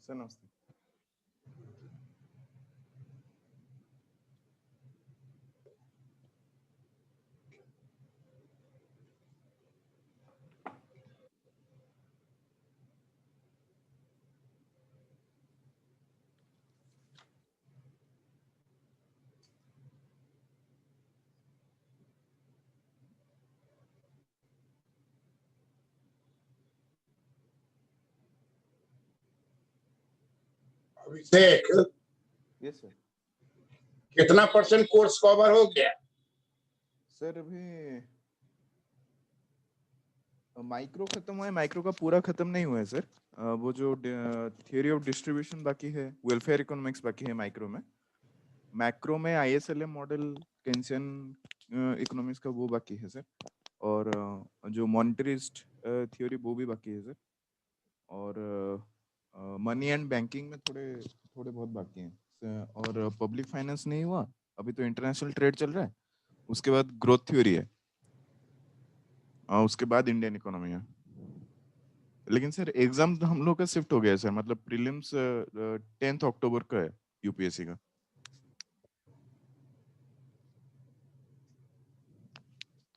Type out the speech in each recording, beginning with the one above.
Sir नमस्ते। अभिषेक, yes sir. कितना % course cover हो गया? सर अभी माइक्रो खत्म हुआ है, माइक्रो का पूरा खत्म नहीं हुआ है सर। वो जो थियोरी ऑफ डिस्ट्रीब्यूशन बाकी है, वेलफेयर इकोनॉमिक्स बाकी है माइक्रो में। मैक्रो में आईएसएलएम मॉडल, केन्सियन इकोनॉमिक्स का वो बाकी है सर। और जो मॉनेटरिस्ट थियोरी वो भी बाकी है सर। और मनी एंड बैंकिंग में थोड़े थोड़े बहुत बाकी हैं। और पब्लिक फाइनेंस नहीं हुआ अभी, तो इंटरनेशनल ट्रेड चल रहा है। उसके बाद ग्रोथ थ्योरी है, उसके बाद इंडियन इकोनॉमी है। लेकिन सर एग्जाम हम लोग का शिफ्ट हो गया है सर, मतलब प्रीलिम्स 10 अक्टूबर का है यूपीएससी का।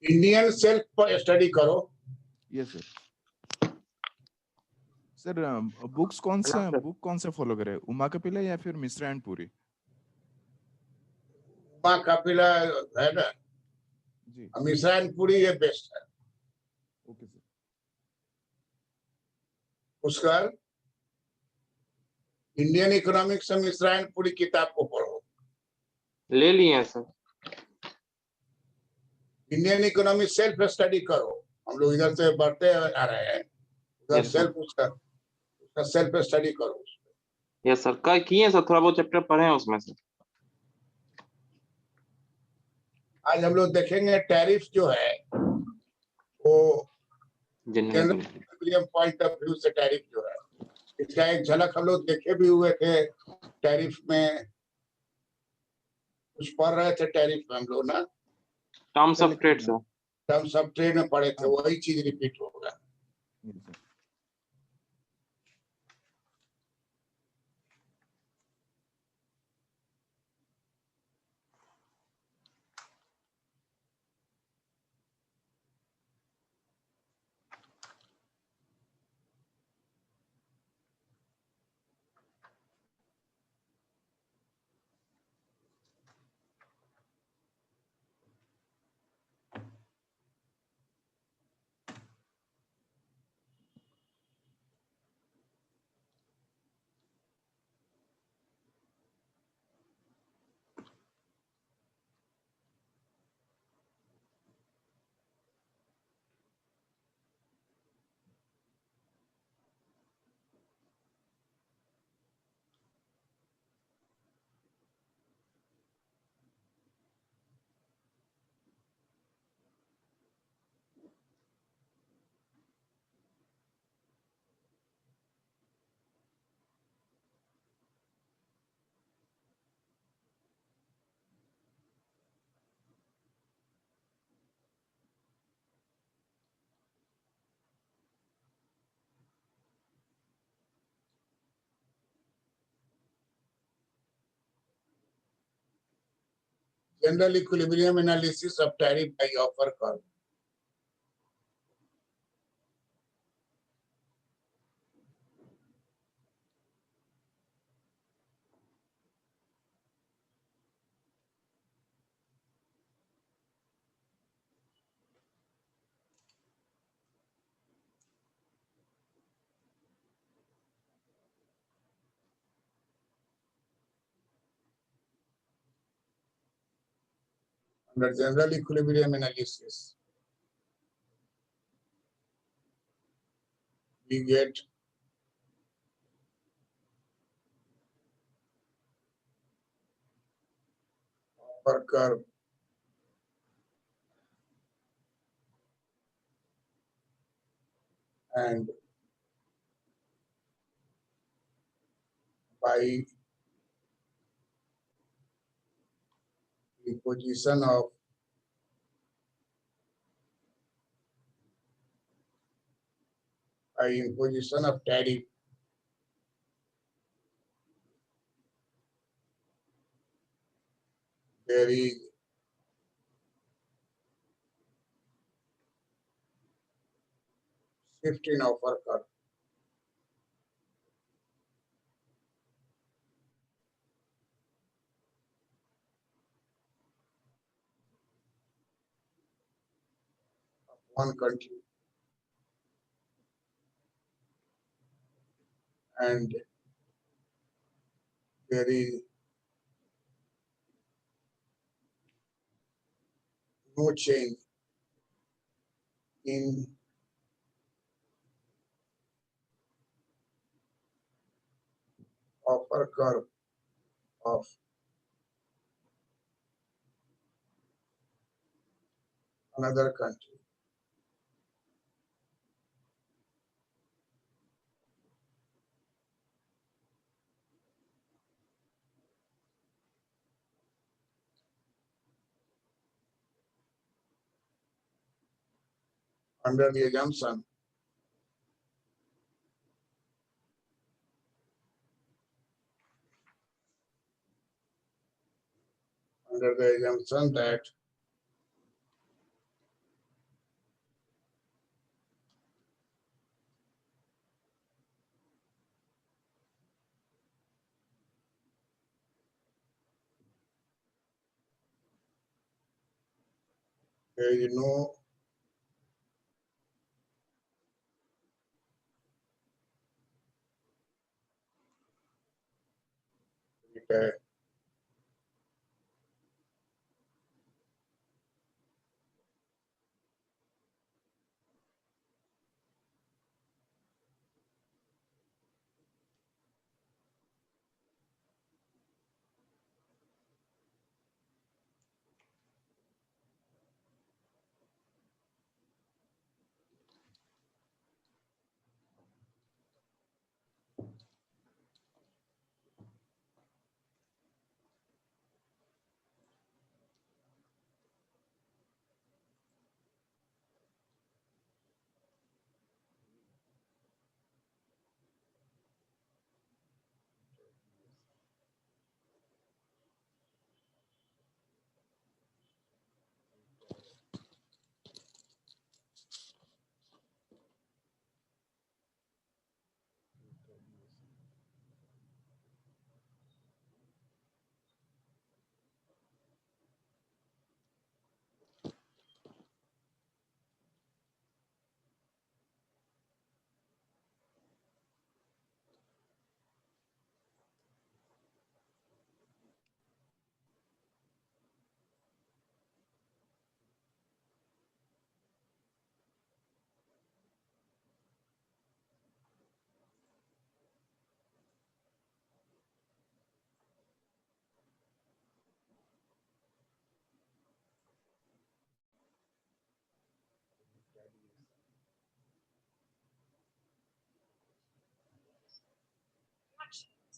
इंडियन सेल्फ स्टडी करो। Yes sir. सर बुक कौन सा फॉलो करे, उमा कपिला या फिर मिश्रा एंड पुरी? उमा कपिला है ना, जी मिश्रा एंड पुरी ये बेस्ट है। Okay sir. उसका इंडियन इकोनॉमिक्स में मिश्रा एंड पुरी किताब को पढ़ो। ले लिए हैं sir. Indian economics self study करो। हम लोग इधर से बढ़ते आ रहे हैं, उधर Yes, sir. सेल्फ उसका सेल्फ स्टडी करो। यस सर, कल किए हैं सर, थोड़ा बहुत चैप्टर पढ़े हैं उसमें से। आज हम लोग देखेंगे टैरिफ जो है वो जनरल पॉइंट ऑफ व्यू से टैरिफ जो है, इसका एक झलक हम लोग देखे भी हुए थे। टैरिफ में कुछ पढ़ रहे थे, टैरिफ में हम लोग ना terms of trade sir. Terms of trade में पढ़े थे, वही चीज रिपीट होगा। Yes, sir. General equilibrium analysis of tariff by offer curve. Under general equilibrium analysis, we get offer curve and by the position of imposition of tariff there is shift in offer curve. One country, and there is no change in offer curve of another country. Under the assumption that there is no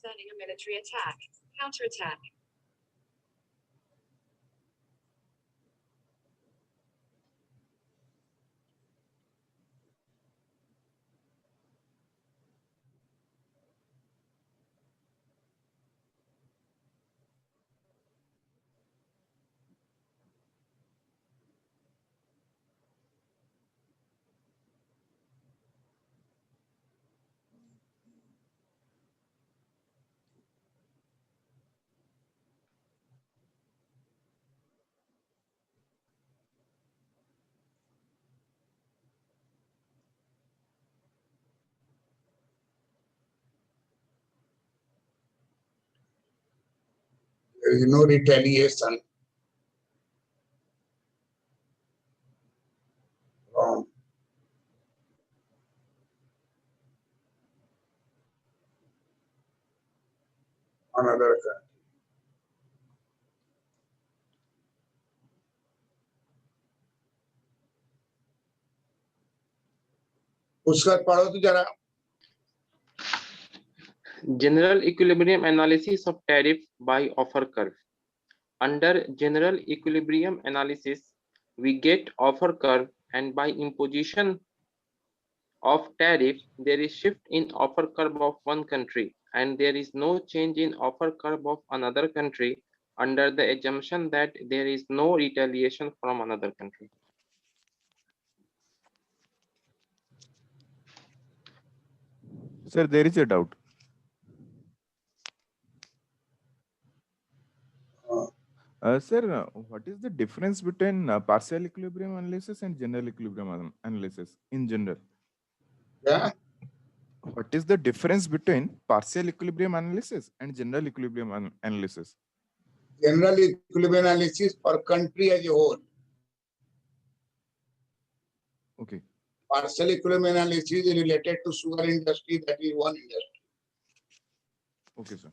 Sending a military attack. Counterattack. there is no retaliation from another country. उसका पढ़ो तो जरा. General equilibrium analysis of tariff by offer curve. Under general equilibrium analysis, we get offer curve, and by imposition of tariff, there is shift in offer curve of one country, and there is no change in offer curve of another country under the assumption that there is no retaliation from another country. Sir, there is a doubt. Sir, what is the difference between partial equilibrium analysis and general equilibrium analysis in general? Yeah, What is the difference between partial equilibrium analysis and general equilibrium analysis? general equilibrium analysis for country as a whole. Okay. Partial equilibrium analysis is related to sugar industry, that is one industry. Okay, sir.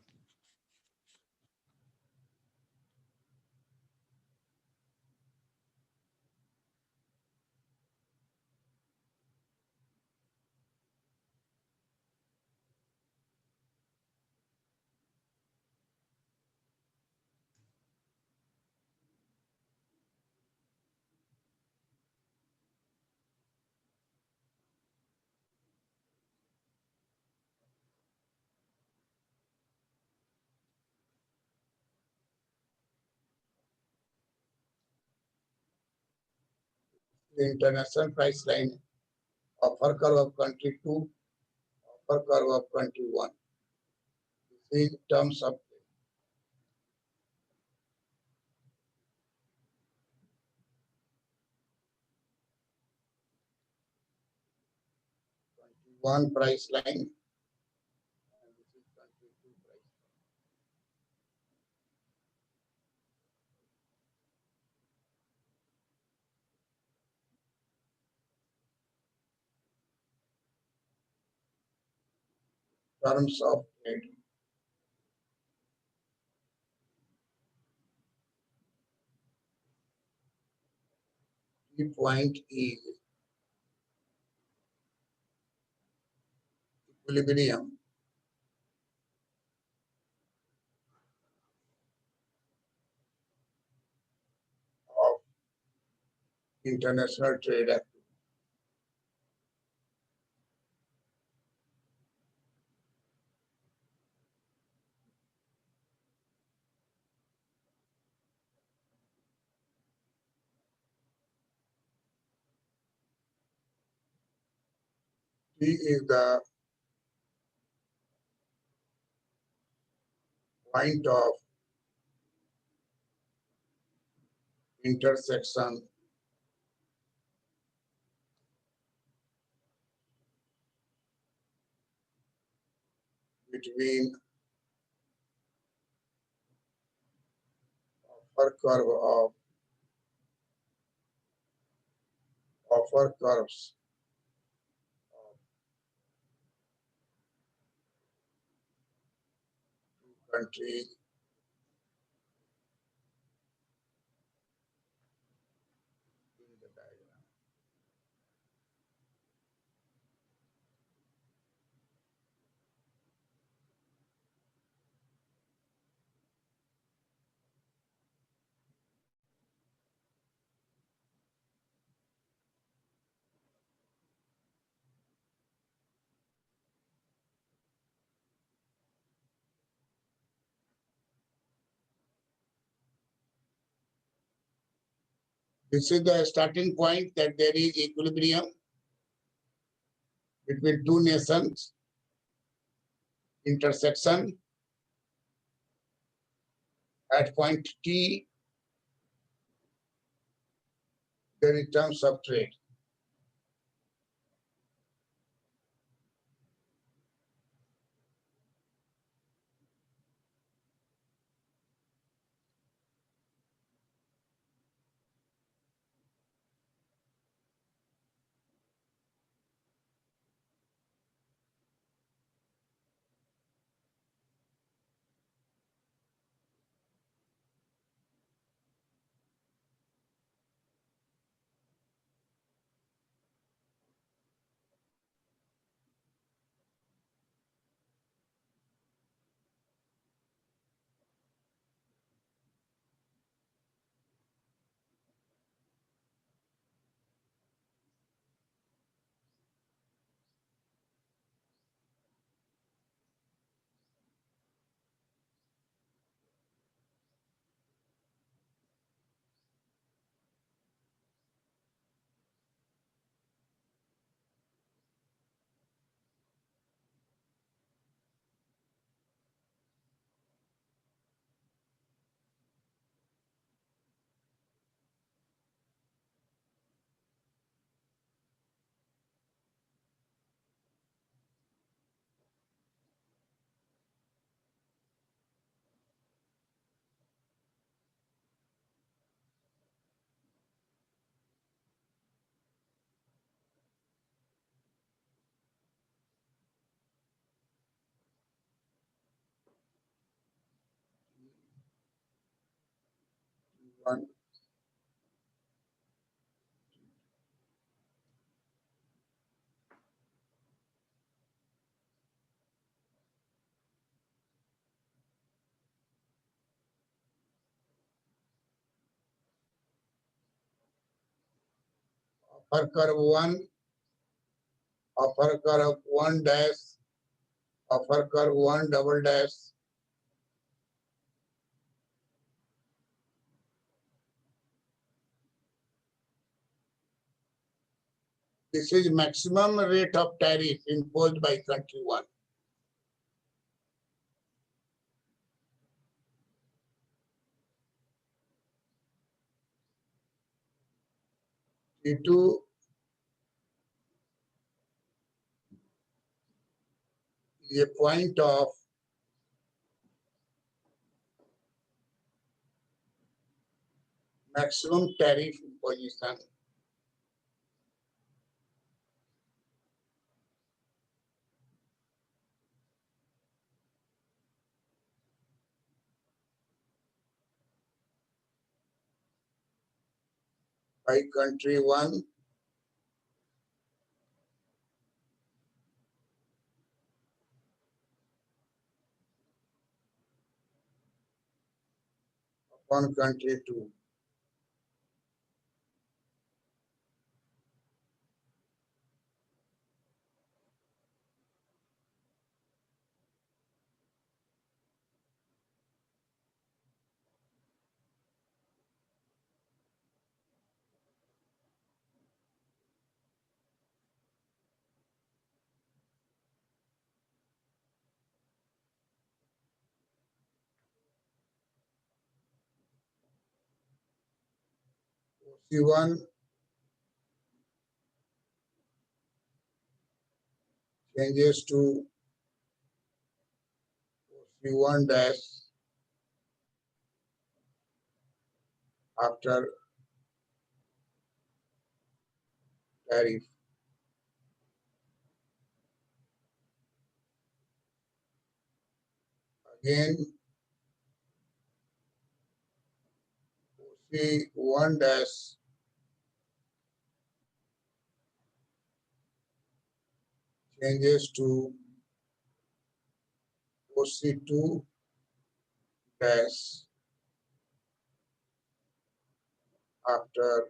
The international price line, offer curve of country 2, offer curve of country 1. This is terms of one price line. And this is country 2 price line. Terms of trade. Key point is equilibrium of international trade activity. T is the point of intersection between offer curve of offer curves of two countries in the diagram. This is the starting point that there is equilibrium between two nations, intersection at point T, there is terms of trade. One. Offer curve 1, offer curve 1 dash, offer curve 1 double dash, this is maximum rate of tariff imposed by country 1. T2 is a point of maximum tariff imposition. By country 1, upon country 2. C1 changes to C1 dash after tariff. Again, C1 dash changes to OC2 dash after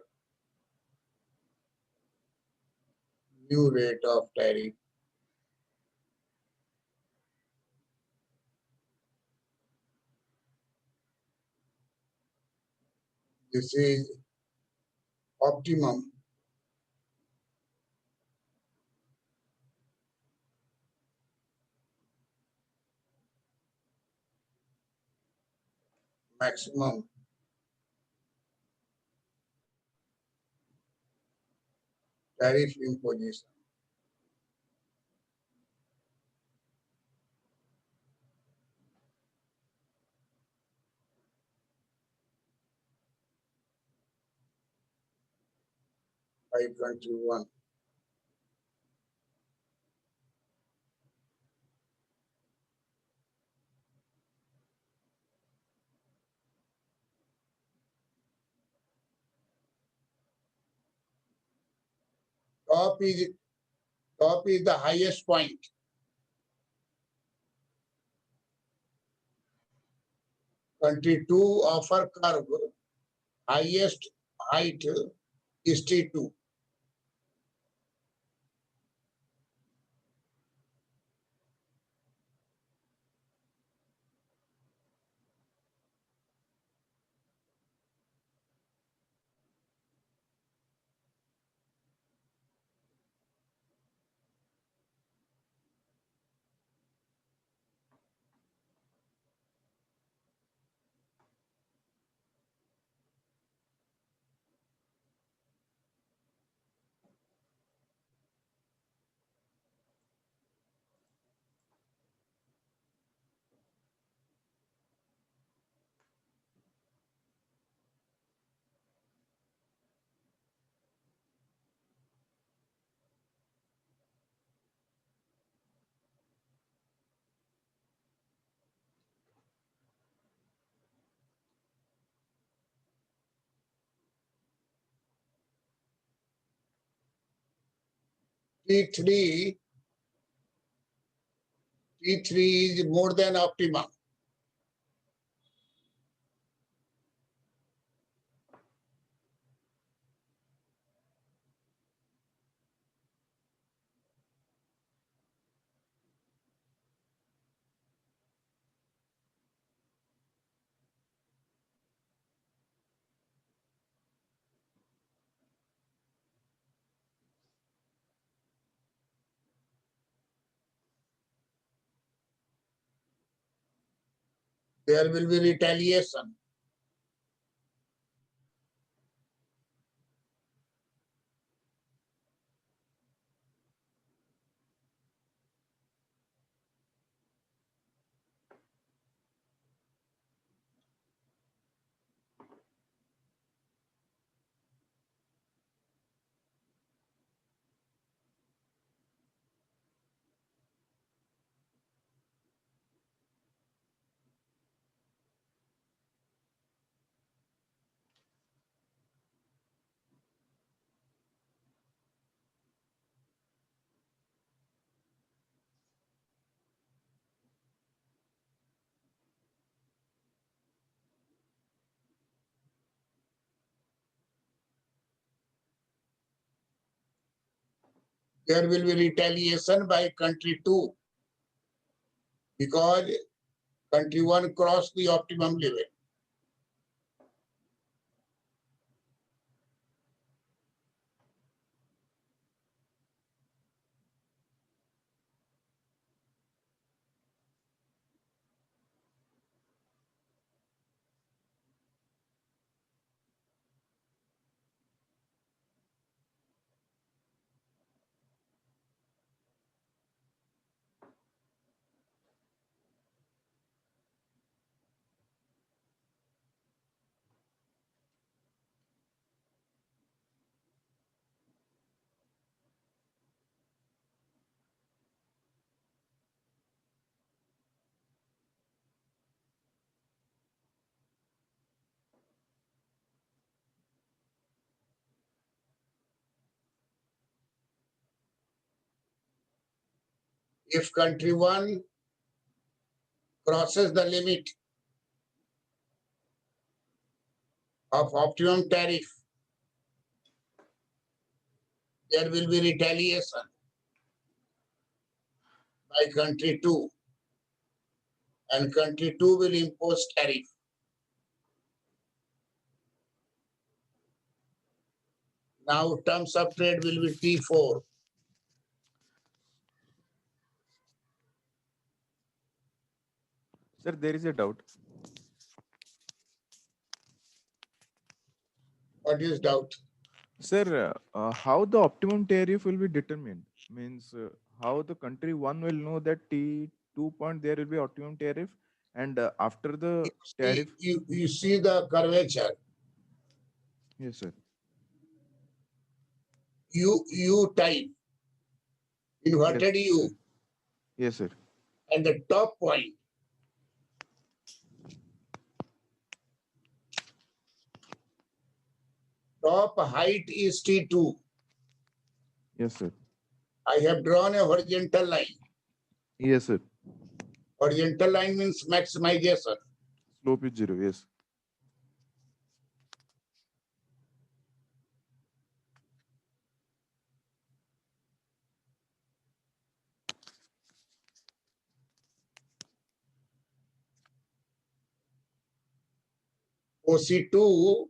new rate of tariff. This is optimum maximum tariff imposition. By country 1. Top is the highest point. Country 2 offer curve highest height is T2. T3 is more than optimum. There will be retaliation. There will be retaliation by country 2 because country 1 crossed the optimum level. If country 1 crosses the limit of optimum tariff, there will be retaliation by country 2 and country 2 will impose tariff. Now terms of trade will be T4. Sir, there is a doubt. What is doubt? Sir, how the optimum tariff will be determined? Means how the country 1 will know that T2 point there will be optimum tariff, and after the tariff. You see the curvature. Yes, sir. U type, inverted Yes, U, sir. Yes, sir. and the top point. Top height is T2. Yes, sir. I have drawn a horizontal line. Yes, sir. Horizontal line means maximization. Slope is 0. Yes. OC2,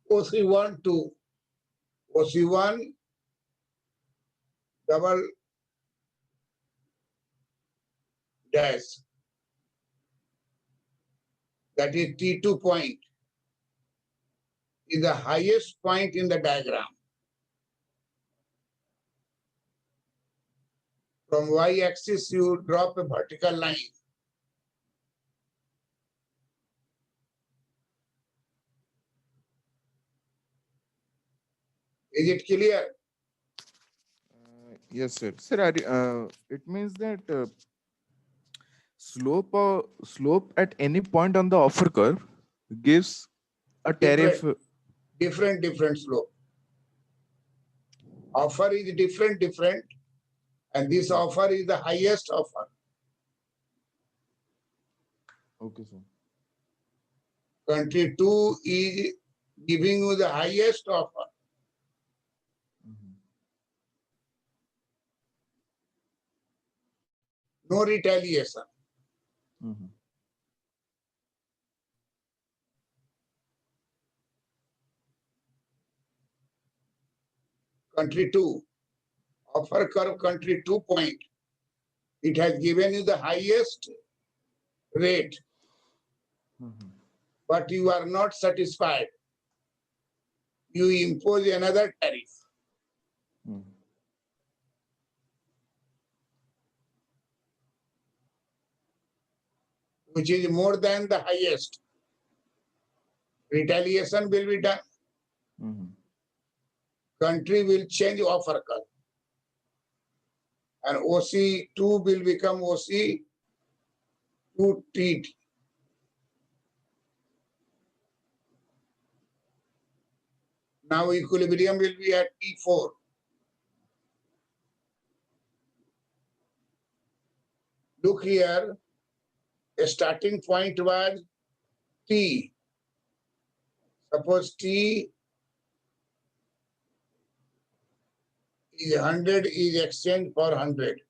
OC1, 2, OC1, double dash. That is T2 point, is the highest point in the diagram. From y-axis, you drop a vertical line. Is it clear? Yes, sir. Sir, it means that slope at any point on the offer curve gives a tariff. Different slope. Offer is different, and this offer is the highest offer. Okay, sir. Country 2 is giving you the highest offer. Mhm. No retaliation. Mhm. Country 2, offer curve country 2 point. It has given you the highest rate, Mhm. but you are not satisfied. You impose another tariff. Mhm. Which is more than the highest. Retaliation will be done. Mhm. Country will change offer curve. And OC2 will become OC2T. Now equilibrium will be at T4. Look here, a starting point was T. Suppose T is 100 is exchanged for 100.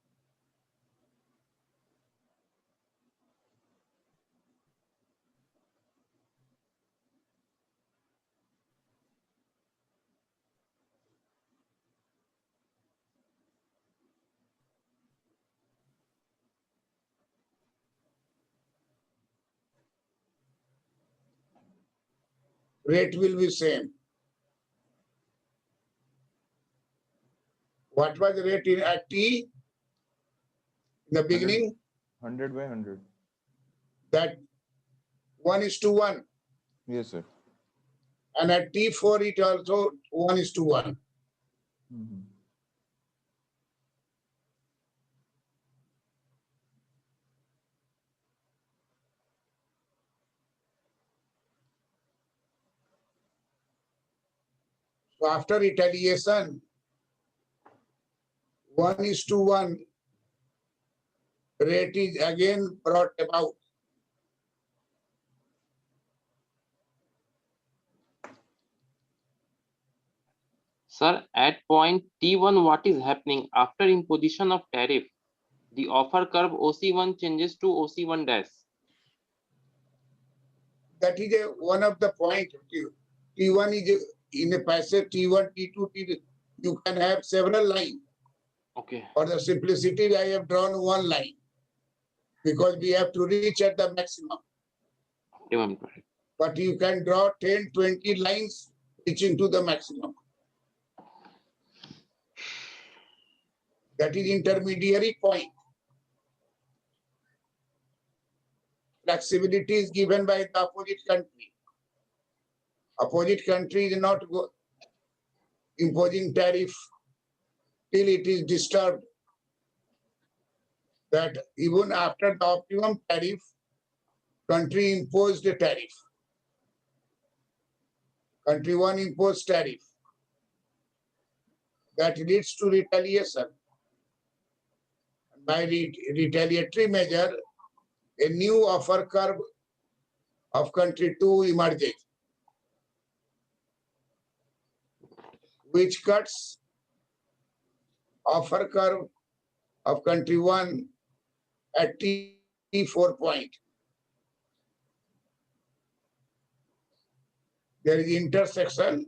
Rate will be same. What was the rate at T in the beginning? 100 by 100. That 1:1. Yes, sir. And at T4 it also 1:1. Mhm. So after retaliation, 1:1 rate is again brought about. Sir, at point T1, what is happening after imposition of tariff? The offer curve OC1 changes to OC1 dash. That is one of the point. T1 is in a passage T1, T2, T3. You can have several lines. Okay. For the simplicity, I have drawn one line because we have to reach at the maximum. Optimum tariff. But you can draw 10, 20 lines reaching to the maximum. That is intermediary point. Flexibility is given by the opposite country. Opposite country is not imposing tariff till it is disturbed. That even after the optimum tariff, country imposed a tariff. Country 1 imposed tariff. That leads to retaliation. By retaliatory measure, a new offer curve of country 2 emerges, which cuts offer curve of country 1 at T4 point. There is intersection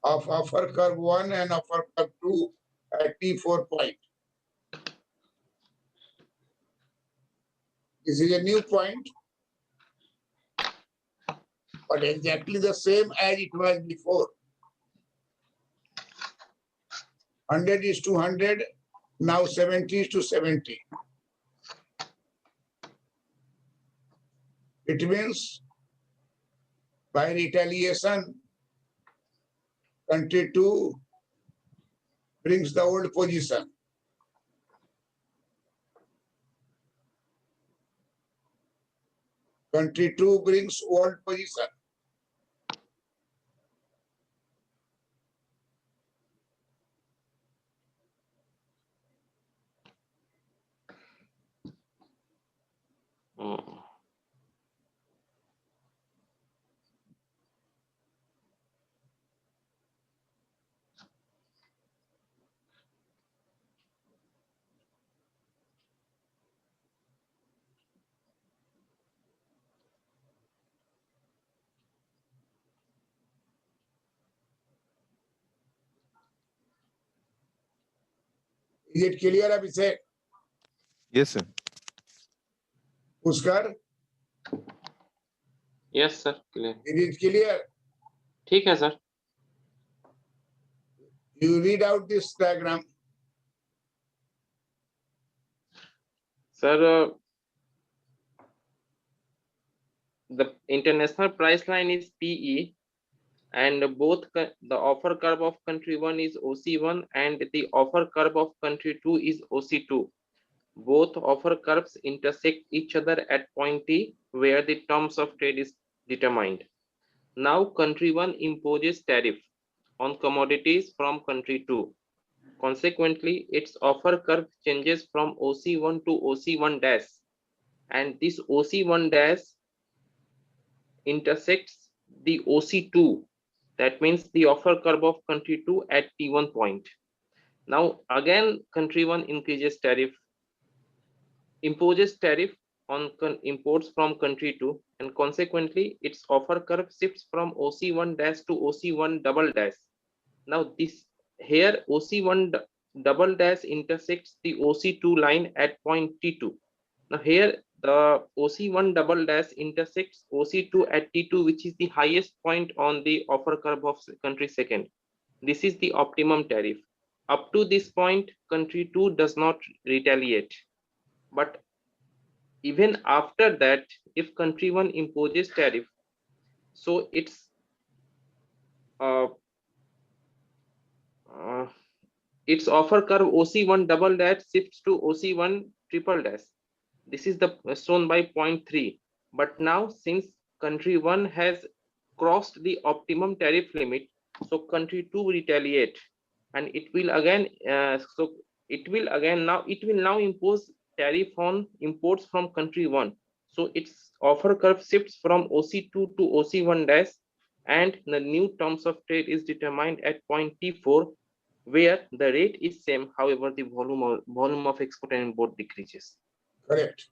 of offer curve 1 and offer curve 2 at T4 point. This is a new point, but exactly the same as it was before. 100 is to 100, now 70 is to 70. It means by retaliation, country 2 brings the old position. Country 2 brings old position. Is it clear, Abhishek? Yes, sir. Pushkar, Yes, sir. Clear. is it clear? ठीक है sir. You read out this diagram. Sir, the international price line is PE, and both the offer curve of country 1 is OC1 and the offer curve of country 2 is OC2. Both offer curves intersect each other at point T, where the terms of trade is determined. Now country 1 imposes tariff on commodities from country 2. Consequently, its offer curve changes from OC1 to OC1 dash, and this OC1 dash intersects the OC2. That means the offer curve of country 2 at T1 point. Now again, country 1 imposes tariff on imports from country 2, and consequently its offer curve shifts from OC1 dash to OC1 double dash. Now this here OC1 double dash intersects the OC2 line at point T2. Now here the OC1 double dash intersects OC2 at T2, which is the highest point on the offer curve of country second. This is the optimum tariff. Up to this point, country 2 does not retaliate. But even after that, if country 1 imposes tariff, so its offer curve OC1 double dash shifts to OC1 triple dash. This is the shown by point 3. But now since country 1 has crossed the optimum tariff limit, so country 2 retaliate, and it will again now impose tariff on imports from country 1. So its offer curve shifts from OC2 to OC1 dash, and the new terms of trade is determined at point T4, where the rate is same, however the volume of export and import decreases. Correct.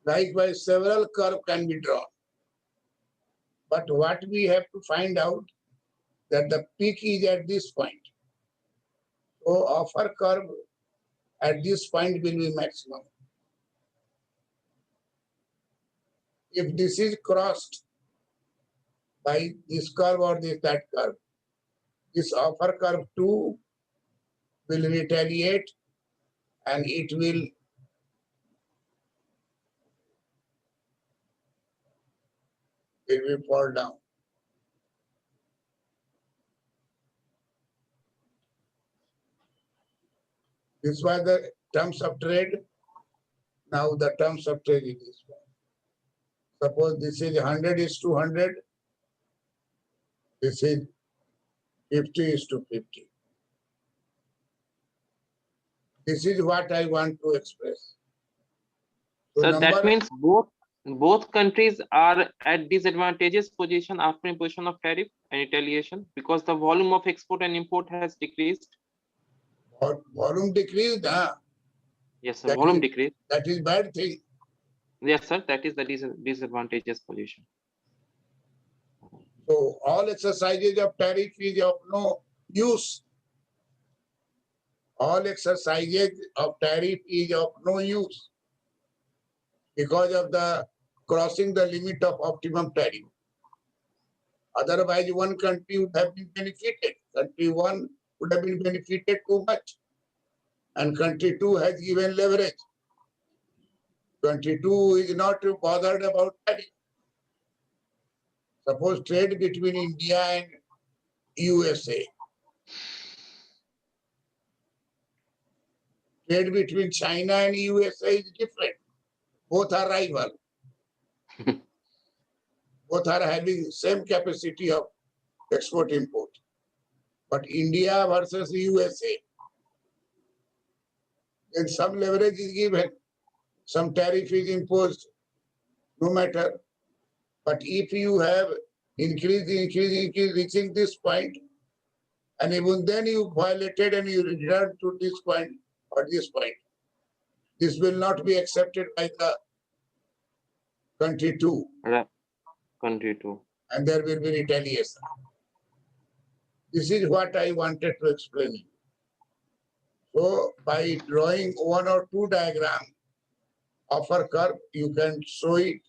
Likewise, several curves can be drawn. But what we have to find out that the peak is at this point. So offer curve at this point will be maximum. If this is crossed by this curve or that curve, this offer curve 2 will retaliate and it will fall down. This was the terms of trade. Now the terms of trade is this one. Suppose this is 100 is to 100. This is 50 is to 50. This is what I want to express. So that means both countries are at disadvantageous position after imposition of tariff and retaliation, because the volume of export and import has decreased. Volume decreased, huh? Yes, sir. Volume decreased. That is bad thing. Yes, sir. That is the disadvantageous position. So all exercises of tariff is of no use. All exercises of tariff is of no use because of the crossing the limit of optimum tariff. Otherwise, one country would have been benefited. Country 1 would have been benefited too much. And country 2 has given leverage. Country 2 is not bothered about tariff. Suppose trade between India and USA. Trade between China and USA is different. Both are rival. Both are having same capacity of export import. But India versus USA, then some leverage is given, some tariff is imposed, no matter. But if you have increase, reaching this point, and even then you violated and you return to this point or this point, this will not be accepted by the country 2, Country 2. and there will be retaliation. This is what I wanted to explain you. So by drawing one or two diagram offer curve, you can show it.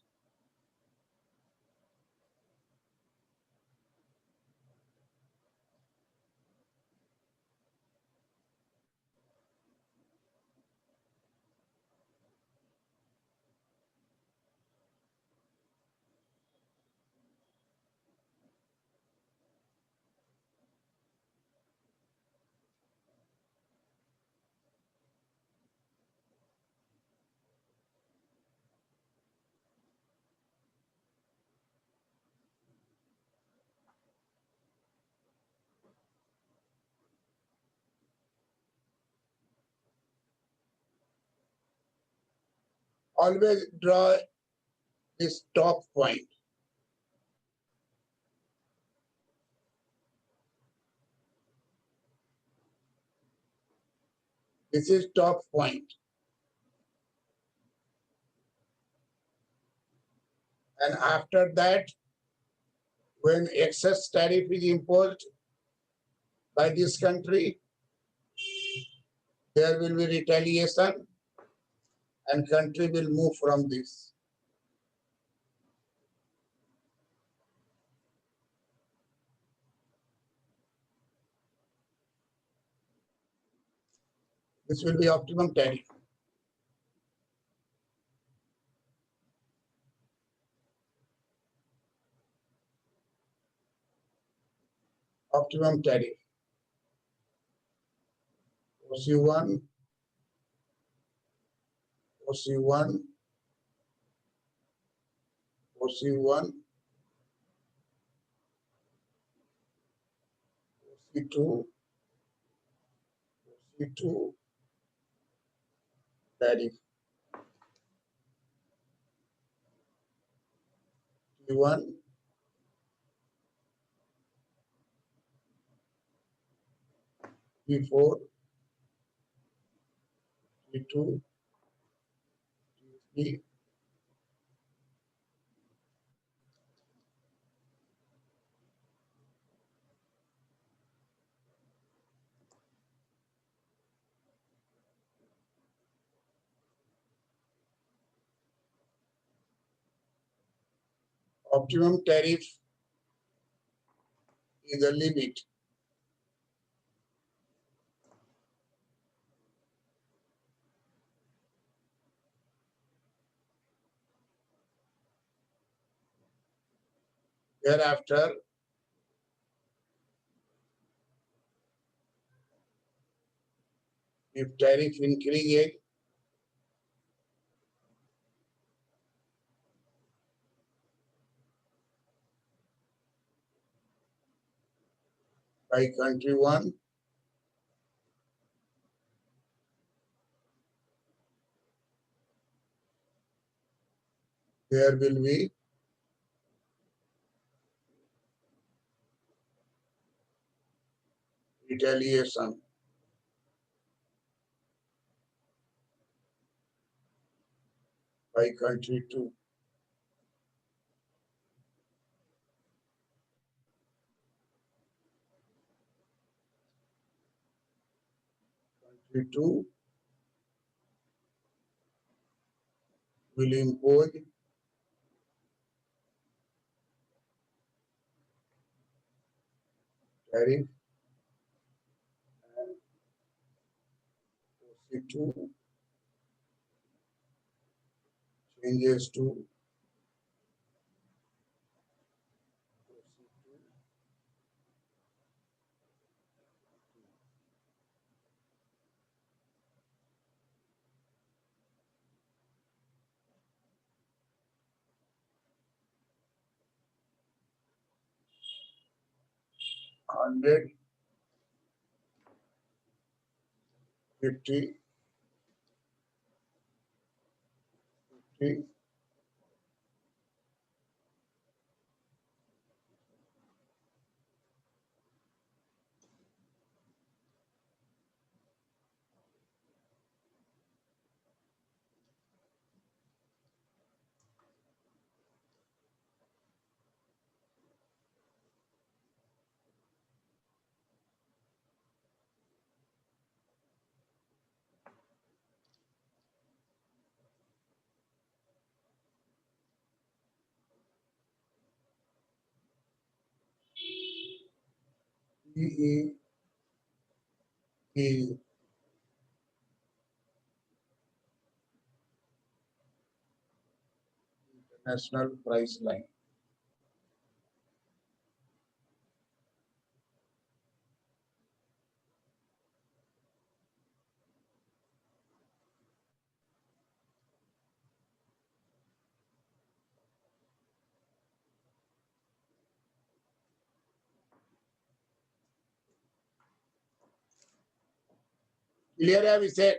Always draw this top point. This is top point. And after that, when excess tariff is imposed by this country, there will be retaliation and country will move from this. This will be optimum tariff. Optimum tariff. OC1, OC1, OC1, OC2, OC2, tariff. T1, T4, T2, T3, optimum tariff is the limit. Thereafter, if tariff increases, by country 1, there will be retaliation. By country 2. Country 2 will impose tariff, and OC2 changes to hundred 50 50 PE is international price line. Clear, have we said?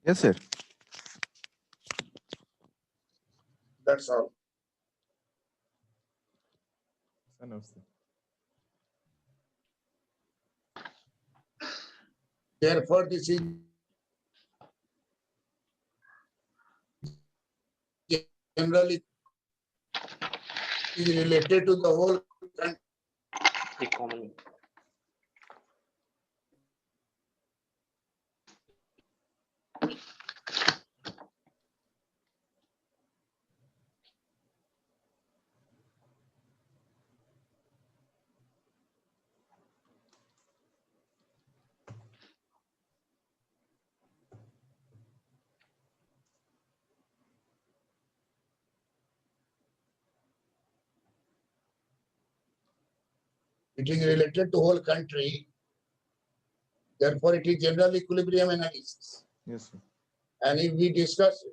Yes, sir. That's all. Sir, namaste. Therefore, this is generally is related to the whole country. Economy. It is related to whole country. Therefore, it is general equilibrium analysis. Yes, sir. And if we discuss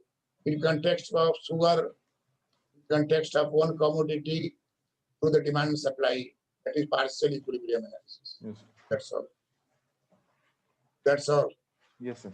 in context of sugar, context of one commodity to the demand and supply, that is partial equilibrium analysis. Yes, sir. That's all. That's all. Yes, sir.